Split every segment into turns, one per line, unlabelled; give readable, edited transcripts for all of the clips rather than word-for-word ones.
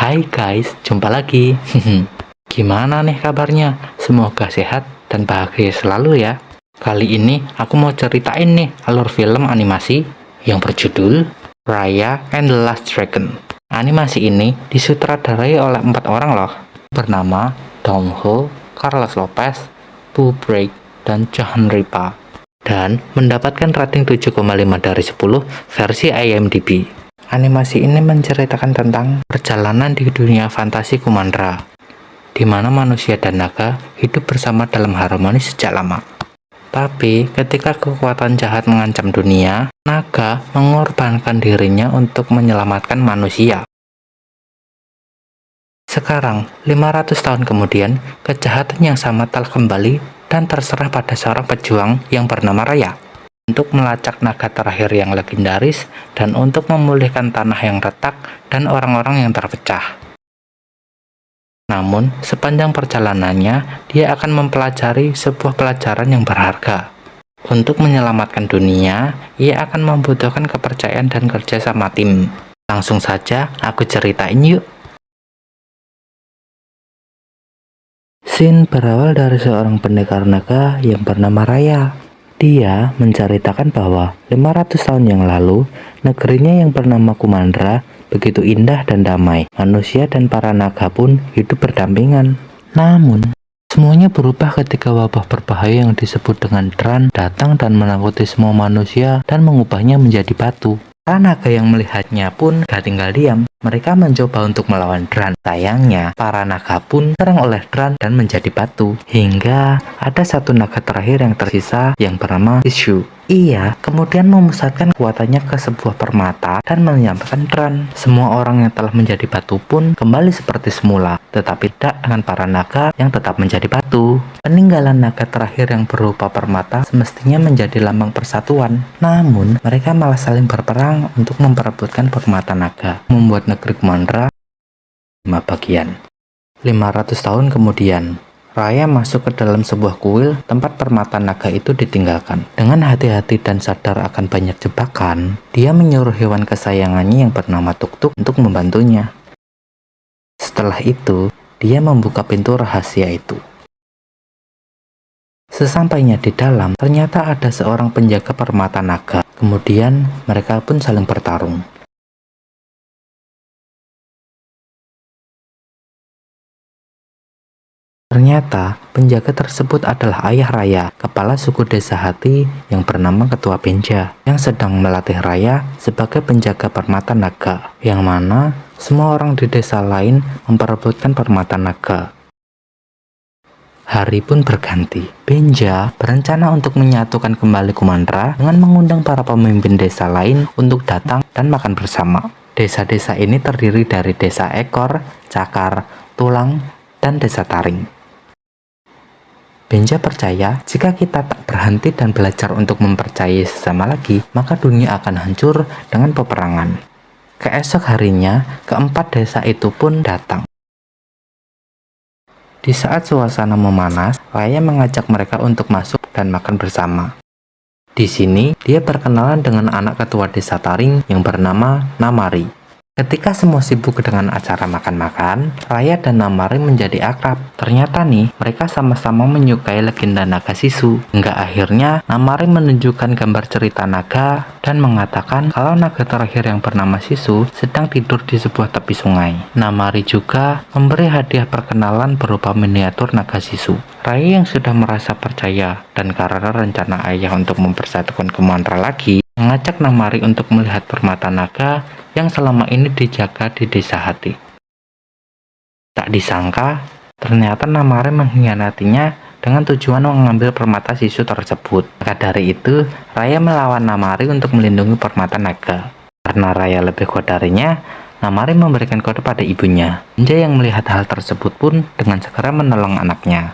Hai guys, jumpa lagi. Gimana nih kabarnya? Semoga sehat dan bahagia selalu ya. Kali ini aku mau ceritain nih alur film animasi yang berjudul Raya and the Last Dragon. Animasi ini disutradarai oleh 4 orang loh, bernama Dong Ho, Carlos Lopez, Bu Break, dan Johan Ripa, dan mendapatkan rating 7,5 dari 10 versi IMDb. Animasi ini menceritakan tentang perjalanan di dunia fantasi Kumandra, di mana manusia dan naga hidup bersama dalam harmoni sejak lama. Tapi ketika kekuatan jahat mengancam dunia, naga mengorbankan dirinya untuk menyelamatkan manusia. Sekarang, 500 tahun kemudian, kejahatan yang sama telah kembali dan terserah pada seorang pejuang yang bernama Raya untuk melacak naga terakhir yang legendaris dan untuk memulihkan tanah yang retak dan orang-orang yang terpecah. Namun, sepanjang perjalanannya, dia akan mempelajari sebuah pelajaran yang berharga. Untuk menyelamatkan dunia, ia akan membutuhkan kepercayaan dan kerja sama tim. Langsung saja, aku ceritain yuk. Scene berawal dari seorang pendekar naga yang bernama Raya. Dia menceritakan bahwa 500 tahun yang lalu, negerinya yang bernama Kumandra begitu indah dan damai. Manusia dan para naga pun hidup berdampingan. Namun, semuanya berubah ketika wabah berbahaya yang disebut dengan Dran datang dan menakuti semua manusia dan mengubahnya menjadi batu. Para naga yang melihatnya pun gak tinggal diam. Mereka mencoba untuk melawan Dran. Sayangnya, para naga pun serang oleh Dran dan menjadi batu. Hingga ada satu naga terakhir yang tersisa yang bernama Shishu. Ia kemudian memusatkan kekuatannya ke sebuah permata dan menyampaikan Dran. Semua orang yang telah menjadi batu pun kembali seperti semula, tetapi tidak dengan para naga yang tetap menjadi batu. Peninggalan naga terakhir yang berupa permata semestinya menjadi lambang persatuan. Namun, mereka malah saling berperang untuk memperebutkan permata naga, membuat negeri Kumandra 5 bagian. 500 tahun kemudian, Raya masuk ke dalam sebuah kuil tempat permata naga itu ditinggalkan. Dengan hati-hati dan sadar akan banyak jebakan, dia menyuruh hewan kesayangannya yang bernama Tuk-Tuk untuk membantunya. Setelah itu, dia membuka pintu rahasia itu. Sesampainya di dalam, ternyata ada seorang penjaga permata naga. Kemudian, mereka pun saling bertarung. Ternyata, penjaga tersebut adalah ayah Raya, kepala suku desa Hati yang bernama Ketua Benja, yang sedang melatih Raya sebagai penjaga permata naga, yang mana semua orang di desa lain memperebutkan permata naga. Hari pun berganti. Benja berencana untuk menyatukan kembali Kumandra dengan mengundang para pemimpin desa lain untuk datang dan makan bersama. Desa-desa ini terdiri dari desa Ekor, Cakar, Tulang, dan desa Taring. Benja percaya jika kita tak berhenti dan belajar untuk mempercayai sesama lagi, maka dunia akan hancur dengan peperangan. Keesok harinya, keempat desa itu pun datang. Di saat suasana memanas, Raya mengajak mereka untuk masuk dan makan bersama. Di sini, dia berkenalan dengan anak ketua desa Taring yang bernama Namari. Ketika semua sibuk dengan acara makan-makan, Raya dan Namari menjadi akrab. Ternyata nih, mereka sama-sama menyukai legenda naga Sisu. Hingga akhirnya, Namari menunjukkan gambar cerita naga dan mengatakan kalau naga terakhir yang bernama Sisu sedang tidur di sebuah tepi sungai. Namari juga memberi hadiah perkenalan berupa miniatur naga Sisu. Raya yang sudah merasa percaya dan karena rencana ayah untuk mempersatukan Kumandra lagi, mengajak Namari untuk melihat permata naga yang selama ini dijaga di desa Hati. Tak disangka, ternyata Namari mengkhianatinya dengan tujuan mengambil permata Sisu tersebut. Maka dari itu, Raya melawan Namari untuk melindungi permata naga. Karena Raya lebih kuat darinya, Namari memberikan kode pada ibunya. Benja yang melihat hal tersebut pun dengan segera menolong anaknya.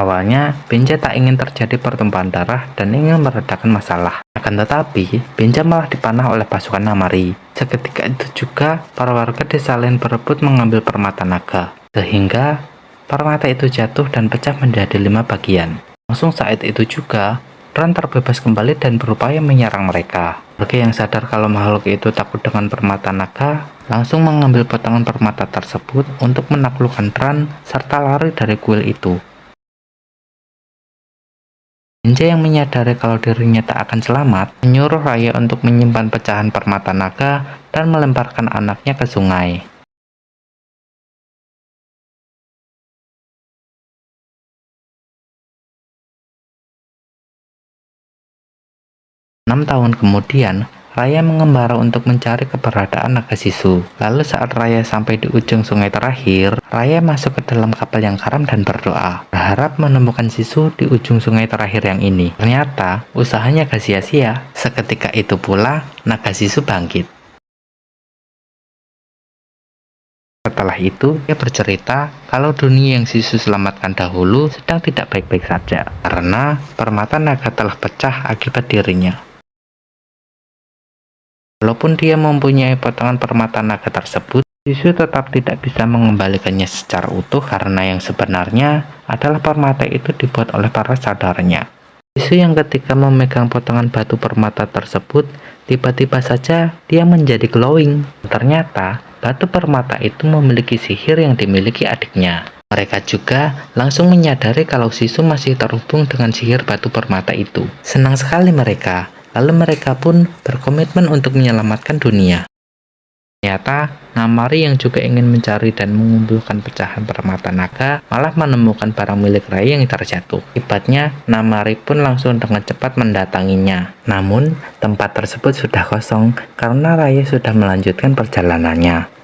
Awalnya, Benja tak ingin terjadi pertumpahan darah dan ingin meredakan masalah. Akan tetapi, Benja malah dipanah oleh pasukan Namari. Seketika itu juga, para warga desa lain berebut mengambil permata naga. Sehingga, permata itu jatuh dan pecah menjadi 5 bagian. Langsung saat itu juga, Ran terbebas kembali dan berupaya menyerang mereka. Warga yang sadar kalau makhluk itu takut dengan permata naga langsung mengambil potongan permata tersebut untuk menaklukkan Ran serta lari dari kuil itu. Ninja yang menyadari kalau dirinya tak akan selamat, menyuruh Raya untuk menyimpan pecahan permata naga dan melemparkan anaknya ke sungai. 6 tahun kemudian, Raya mengembara untuk mencari keberadaan naga Sisu. Lalu saat Raya sampai di ujung sungai terakhir, Raya masuk ke dalam kapal yang karam dan berdoa, berharap menemukan Sisu di ujung sungai terakhir yang ini. Ternyata, usahanya gak sia-sia. Seketika itu pula, naga Sisu bangkit. Setelah itu, dia bercerita kalau dunia yang Sisu selamatkan dahulu sedang tidak baik-baik saja, karena permata naga telah pecah akibat dirinya. Walaupun dia mempunyai potongan permata naga tersebut, Sisu tetap tidak bisa mengembalikannya secara utuh karena yang sebenarnya adalah permata itu dibuat oleh para saudaranya. Sisu yang ketika memegang potongan batu permata tersebut, tiba-tiba saja dia menjadi glowing. Ternyata, batu permata itu memiliki sihir yang dimiliki adiknya. Mereka juga langsung menyadari kalau Sisu masih terhubung dengan sihir batu permata itu. Senang sekali mereka. Lalu mereka pun berkomitmen untuk menyelamatkan dunia. Ternyata, Namari yang juga ingin mencari dan mengumpulkan pecahan permata naga malah menemukan barang milik Raya yang terjatuh. Akibatnya, Namari pun langsung dengan cepat mendatanginya. Namun, tempat tersebut sudah kosong karena Raya sudah melanjutkan perjalanannya.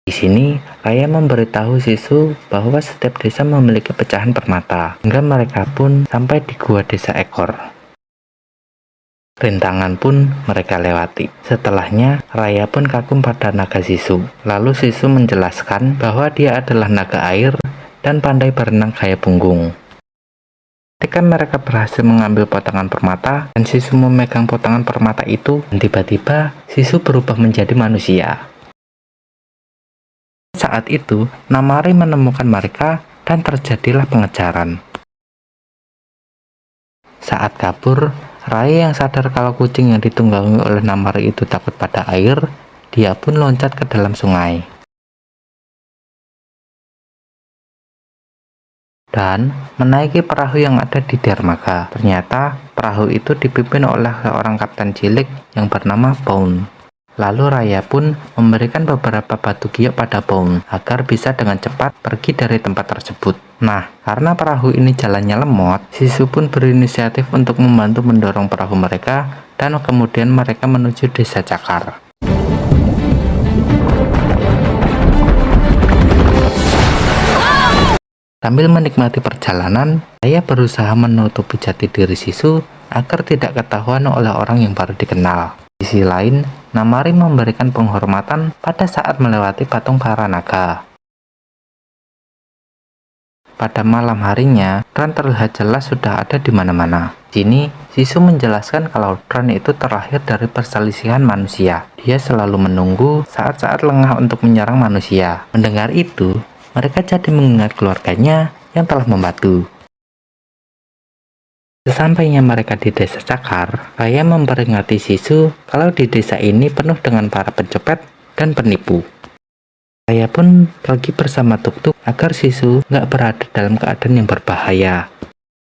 Di sini, Raya memberitahu Sisu bahwa setiap desa memiliki pecahan permata, hingga mereka pun sampai di gua desa Ekor. Rintangan pun mereka lewati. Setelahnya, Raya pun kagum pada naga Sisu. Lalu Sisu menjelaskan bahwa dia adalah naga air dan pandai berenang gaya punggung. Ketika mereka berhasil mengambil potongan permata dan Sisu memegang potongan permata itu, dan tiba-tiba Sisu berubah menjadi manusia. Saat itu, Namari menemukan mereka dan terjadilah pengejaran. Saat kabur, Raya yang sadar kalau kucing yang ditunggangi oleh Namari itu takut pada air, dia pun loncat ke dalam sungai. Dan menaiki perahu yang ada di dermaga. Ternyata perahu itu dipimpin oleh seorang kapten cilik yang bernama Pound. Lalu Raya pun memberikan beberapa batu giok pada Pound agar bisa dengan cepat pergi dari tempat tersebut. Nah, karena perahu ini jalannya lemot, Sisu pun berinisiatif untuk membantu mendorong perahu mereka dan kemudian mereka menuju desa Cakar. Sambil menikmati perjalanan, Raya berusaha menutupi jati diri Sisu agar tidak ketahuan oleh orang yang baru dikenal. Di sisi lain, Namari memberikan penghormatan pada saat melewati patung para naga. Pada malam harinya, Ran terlihat jelas sudah ada di mana-mana. Di sini, Sisu menjelaskan kalau Ran itu terlahir dari perselisihan manusia. Dia selalu menunggu saat-saat lengah untuk menyerang manusia. Mendengar itu, mereka jadi mengingat keluarganya yang telah membantu. Sesampainya mereka di desa Cakar, Raya memperingati Sisu kalau di desa ini penuh dengan para pencopet dan penipu. Raya pun pergi bersama Tuk-Tuk agar Sisu nggak berada dalam keadaan yang berbahaya.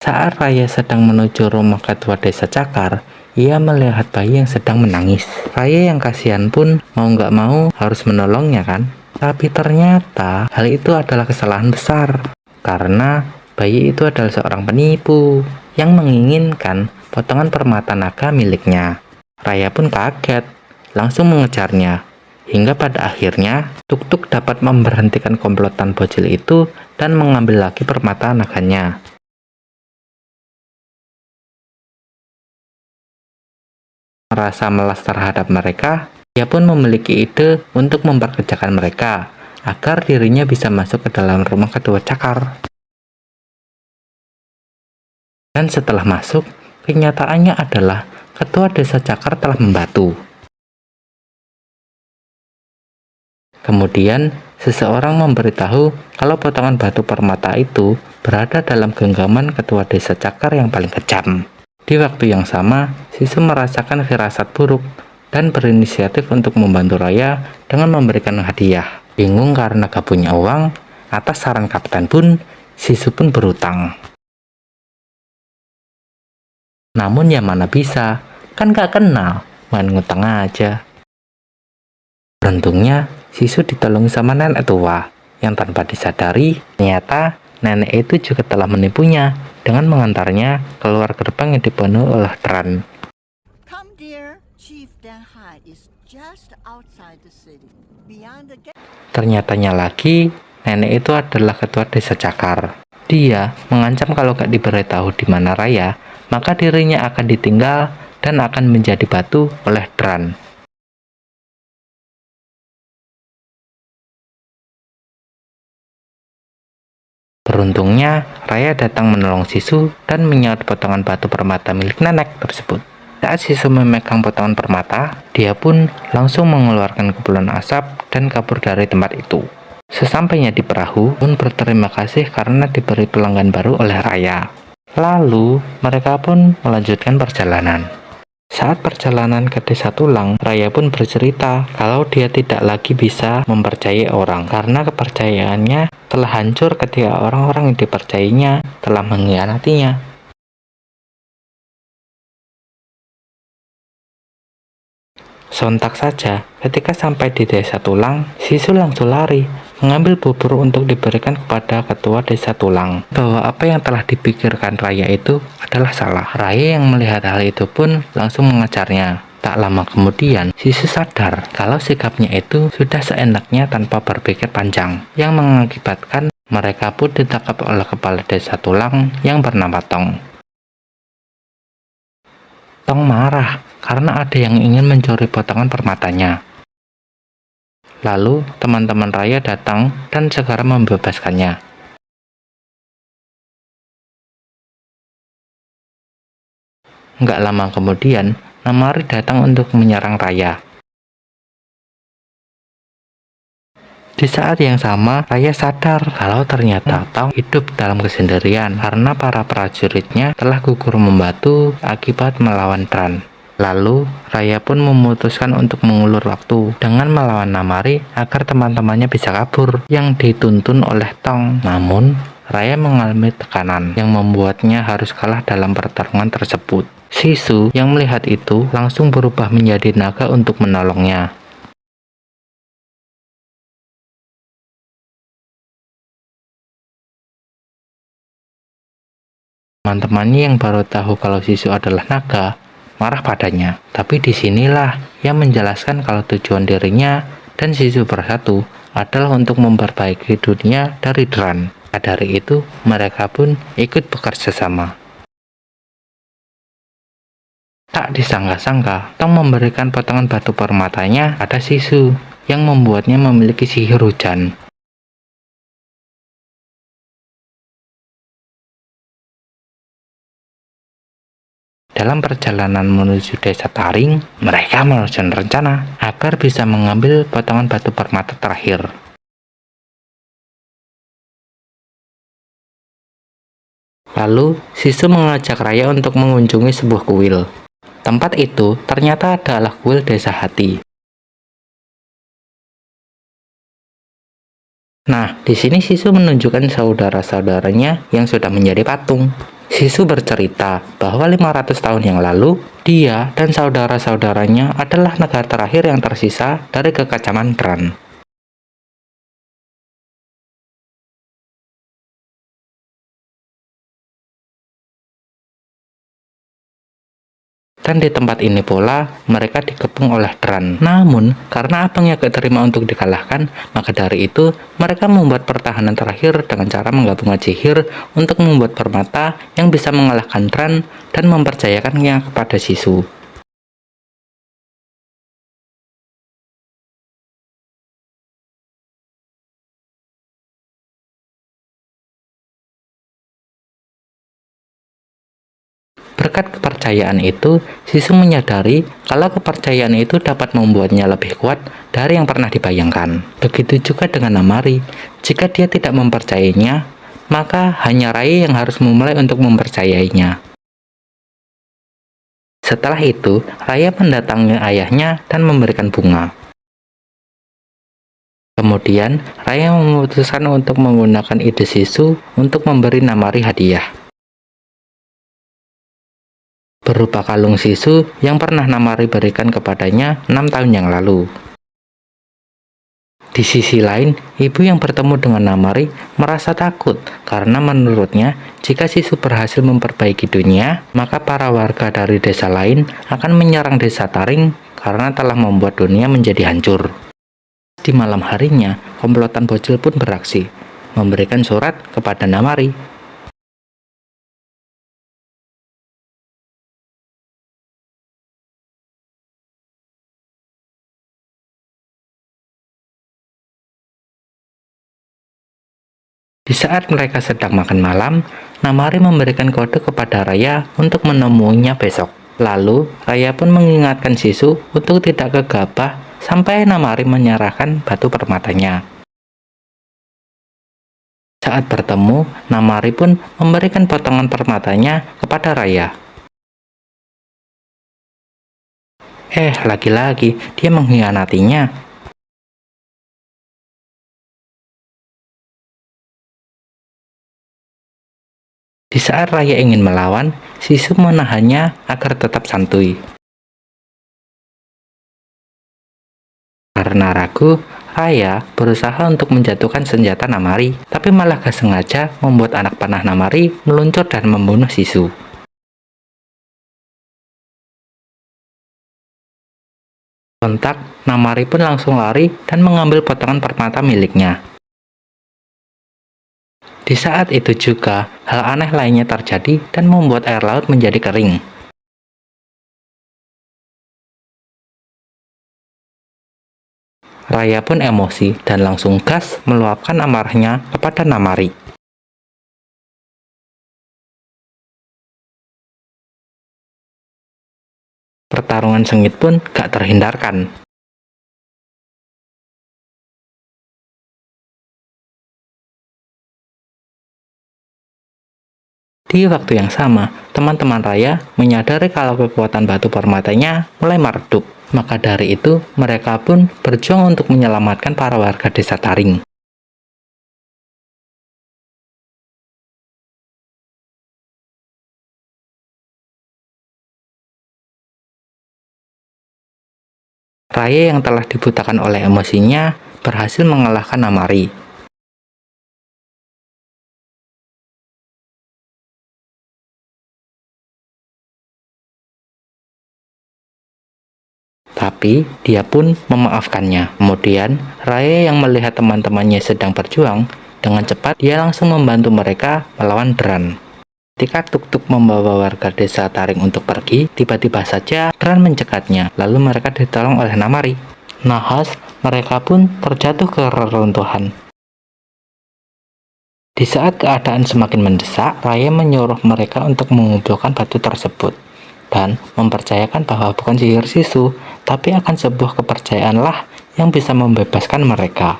Saat Raya sedang menuju rumah ketua desa Cakar, ia melihat bayi yang sedang menangis. Raya yang kasihan pun mau nggak mau harus menolongnya kan? Tapi ternyata hal itu adalah kesalahan besar, karena bayi itu adalah seorang penipu yang menginginkan potongan permata naga miliknya. Raya pun kaget, langsung mengejarnya. Hingga pada akhirnya, Tuk-Tuk dapat memberhentikan komplotan bocil itu dan mengambil lagi permata naganya. Merasa melas terhadap mereka, dia pun memiliki ide untuk memperkerjakan mereka agar dirinya bisa masuk ke dalam rumah ketua Cakar. Dan setelah masuk, kenyataannya adalah ketua desa Cakar telah membantu. Kemudian, seseorang memberitahu kalau potongan batu permata itu berada dalam genggaman ketua desa Cakar yang paling kejam. Di waktu yang sama, Sisu merasakan firasat buruk dan berinisiatif untuk membantu Raya dengan memberikan hadiah. Bingung karena gak punya uang, atas saran Kapten pun, Sisu pun berutang. Namun ya mana bisa, kan gak kenal, main ngutang aja. Beruntungnya, Sisu ditolong sama nenek tua, yang tanpa disadari, ternyata nenek itu juga telah menipunya dengan mengantarnya keluar gerbang yang dipenuhi oleh Dran.
Come dear, Chief Danhai is just outside the city, beyond the gate.
Ternyatanya lagi, nenek itu adalah ketua desa Cakar. Dia mengancam kalau gak diberitahu di mana Raya, maka dirinya akan ditinggal dan akan menjadi batu oleh Dran. Beruntungnya, Raya datang menolong Sisu dan menyaut potongan batu permata milik nenek tersebut. Saat Sisu memegang potongan permata, dia pun langsung mengeluarkan kepulan asap dan kabur dari tempat itu. Sesampainya di perahu, pun berterima kasih karena diberi pelanggan baru oleh Raya. Lalu, mereka pun melanjutkan perjalanan. Saat perjalanan ke desa Tulang, Raya pun bercerita kalau dia tidak lagi bisa mempercayai orang karena kepercayaannya telah hancur ketika orang-orang yang dipercayainya telah mengkhianatinya. Sontak saja, ketika sampai di desa Tulang, Sisu langsung lari, mengambil bubur untuk diberikan kepada ketua desa Tulang, bahwa apa yang telah dipikirkan Raya itu adalah salah. Raya yang melihat hal itu pun langsung mengajarnya. Tak lama kemudian, Sisu sadar kalau sikapnya itu sudah seenaknya tanpa berpikir panjang, yang mengakibatkan mereka pun ditangkap oleh kepala desa Tulang yang bernama Tong. Tong marah karena ada yang ingin mencuri potongan permatanya. Lalu, teman-teman Raya datang dan segera membebaskannya. Nggak lama kemudian, Namari datang untuk menyerang Raya. Di saat yang sama, Raya sadar kalau ternyata Tong hidup dalam kesendirian karena para prajuritnya telah gugur membantu akibat melawan Dran. Lalu, Raya pun memutuskan untuk mengulur waktu dengan melawan Namari agar teman-temannya bisa kabur yang dituntun oleh Tong. Namun, Raya mengalami tekanan yang membuatnya harus kalah dalam pertarungan tersebut. Sisu yang melihat itu langsung berubah menjadi naga untuk menolongnya. Teman-temannya yang baru tahu kalau Sisu adalah naga marah padanya. Tapi disinilah yang menjelaskan kalau tujuan dirinya dan Sisu bersatu adalah untuk memperbaiki dunia dari Dran. Dari itu, mereka pun ikut bekerja sama. Tak disangka-sangka, Tong memberikan potongan batu permatanya pada Sisu yang membuatnya memiliki sihir hujan. Dalam perjalanan menuju desa Taring, mereka menyusun rencana agar bisa mengambil potongan batu permata terakhir. Lalu, Sisu mengajak Raya untuk mengunjungi sebuah kuil. Tempat itu ternyata adalah kuil desa Hati. Nah, di sini Sisu menunjukkan saudara-saudaranya yang sudah menjadi patung. Sisu bercerita bahwa 500 tahun yang lalu, dia dan saudara-saudaranya adalah negara terakhir yang tersisa dari kekejaman Dran. Dan di tempat ini pula, mereka dikepung oleh Dran. Namun, karena abangnya gak terima untuk dikalahkan, maka dari itu, mereka membuat pertahanan terakhir dengan cara menggabungkan sihir untuk membuat permata yang bisa mengalahkan Dran dan mempercayakannya kepada Sisu. Berkat kepercayaan kepercayaan itu, Sisu menyadari kalau kepercayaan itu dapat membuatnya lebih kuat dari yang pernah dibayangkan. Begitu juga dengan Namari. Jika dia tidak mempercayainya, maka hanya Raya yang harus memulai untuk mempercayainya. Setelah itu, Raya mendatangi ayahnya dan memberikan bunga. Kemudian, Raya memutuskan untuk menggunakan ide Sisu untuk memberi Namari hadiah. Berupa kalung Sisu yang pernah Namari berikan kepadanya 6 tahun yang lalu. Di sisi lain, ibu yang bertemu dengan Namari merasa takut karena menurutnya jika Sisu berhasil memperbaiki dunia, maka para warga dari desa lain akan menyerang desa Taring karena telah membuat dunia menjadi hancur. Di malam harinya, komplotan bocil pun beraksi, memberikan surat kepada Namari. Di saat mereka sedang makan malam, Namari memberikan kode kepada Raya untuk menemuinya besok. Lalu, Raya pun mengingatkan Sisu untuk tidak gegabah sampai Namari menyerahkan batu permatanya. Saat bertemu, Namari pun memberikan potongan permatanya kepada Raya. Lagi-lagi dia mengkhianatinya. Di saat Raya ingin melawan, Sisu menahannya agar tetap santuy. Karena ragu, Raya berusaha untuk menjatuhkan senjata Namari, tapi malah gak sengaja membuat anak panah Namari meluncur dan membunuh Sisu. Sontak, Namari pun langsung lari dan mengambil potongan permata miliknya. Di saat itu juga, hal aneh lainnya terjadi dan membuat air laut menjadi kering. Raya pun emosi dan langsung gas meluapkan amarahnya kepada Namari. Pertarungan sengit pun gak terhindarkan. Di waktu yang sama, teman-teman Raya menyadari kalau kekuatan batu permatanya mulai meredup. Maka dari itu, mereka pun berjuang untuk menyelamatkan para warga desa Taring. Raya yang telah dibutakan oleh emosinya berhasil mengalahkan Namari. Tapi, dia pun memaafkannya. Kemudian, Raya yang melihat teman-temannya sedang berjuang, dengan cepat dia langsung membantu mereka melawan Dran. Ketika Tuk-Tuk membawa warga desa Taring untuk pergi, tiba-tiba saja Dran mencekatnya, lalu mereka ditolong oleh Namari. Nahas, mereka pun terjatuh ke reruntuhan. Di saat keadaan semakin mendesak, Raya menyuruh mereka untuk mengumpulkan batu tersebut dan mempercayakan bahwa bukan sihir Sisu, tapi akan sebuah kepercayaanlah yang bisa membebaskan mereka.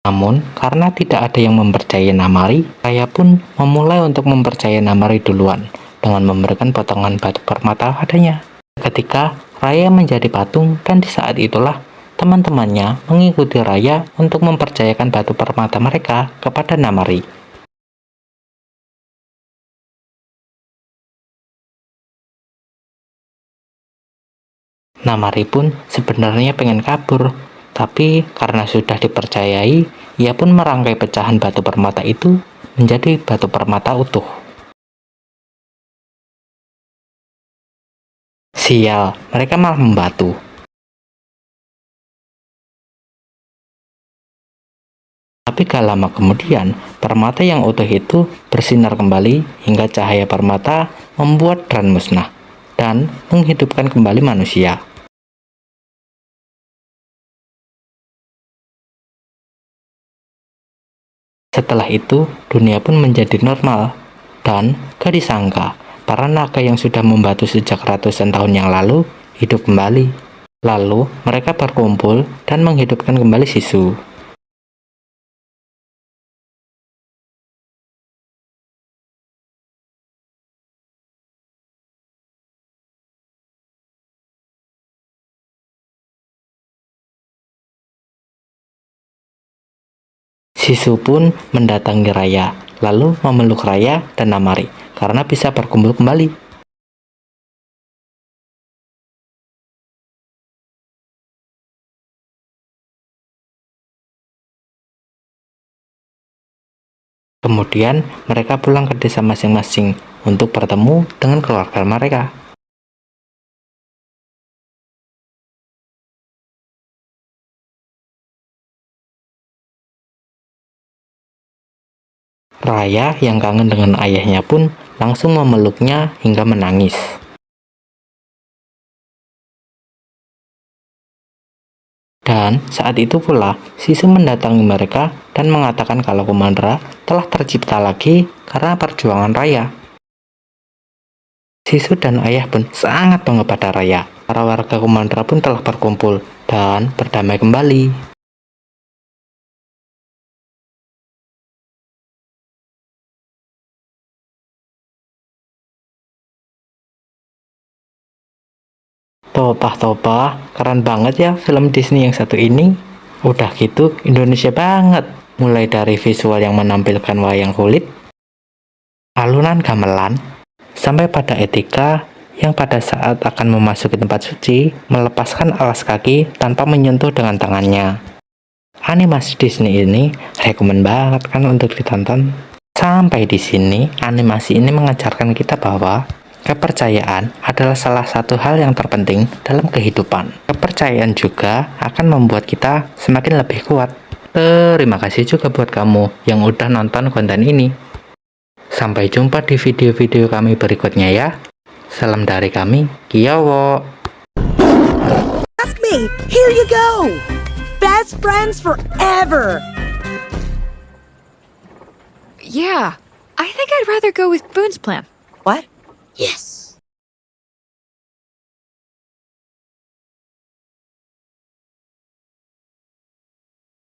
Namun, karena tidak ada yang mempercayai Namari, Raya pun memulai untuk mempercayai Namari duluan dengan memberikan potongan batu permata padanya. Ketika Raya menjadi patung, dan di saat itulah teman-temannya mengikuti Raya untuk mempercayakan batu permata mereka kepada Namari. Namari pun sebenarnya pengen kabur, tapi karena sudah dipercayai, ia pun merangkai pecahan batu permata itu menjadi batu permata utuh. Sial, mereka malah membatu. Tapi gak lama kemudian, permata yang utuh itu bersinar kembali hingga cahaya permata membuat Dran musnah dan menghidupkan kembali manusia. Setelah itu, dunia pun menjadi normal. Dan gak disangka, para naga yang sudah membatu sejak ratusan tahun yang lalu hidup kembali. Lalu, mereka berkumpul dan menghidupkan kembali Sisu. Sisu pun mendatangi Raya, lalu memeluk Raya dan Namari karena bisa berkumpul kembali. Kemudian mereka pulang ke desa masing-masing untuk bertemu dengan keluarga mereka. Raya yang kangen dengan ayahnya pun langsung memeluknya hingga menangis. Dan saat itu pula, Sisu mendatangi mereka dan mengatakan kalau Kumandra telah tercipta lagi karena perjuangan Raya. Sisu dan ayah pun sangat bangga pada Raya. Para warga Kumandra pun telah berkumpul dan berdamai kembali. Topah, keren banget ya film Disney yang satu ini. Udah gitu, Indonesia banget. Mulai dari visual yang menampilkan wayang kulit, alunan gamelan, sampai pada etika yang pada saat akan memasuki tempat suci, melepaskan alas kaki tanpa menyentuh dengan tangannya. Animasi Disney ini rekomen banget kan untuk ditonton. Sampai di sini, animasi ini mengajarkan kita bahwa kepercayaan adalah salah satu hal yang terpenting dalam kehidupan. Kepercayaan juga akan membuat kita semakin lebih kuat. Terima kasih juga buat kamu yang udah nonton konten ini. Sampai jumpa di video-video kami berikutnya ya. Salam dari kami, Kiyowo.
Ask me, here you go! Best friends forever!
Yeah, I think I'd rather go with Boone's plan.
What? Yes.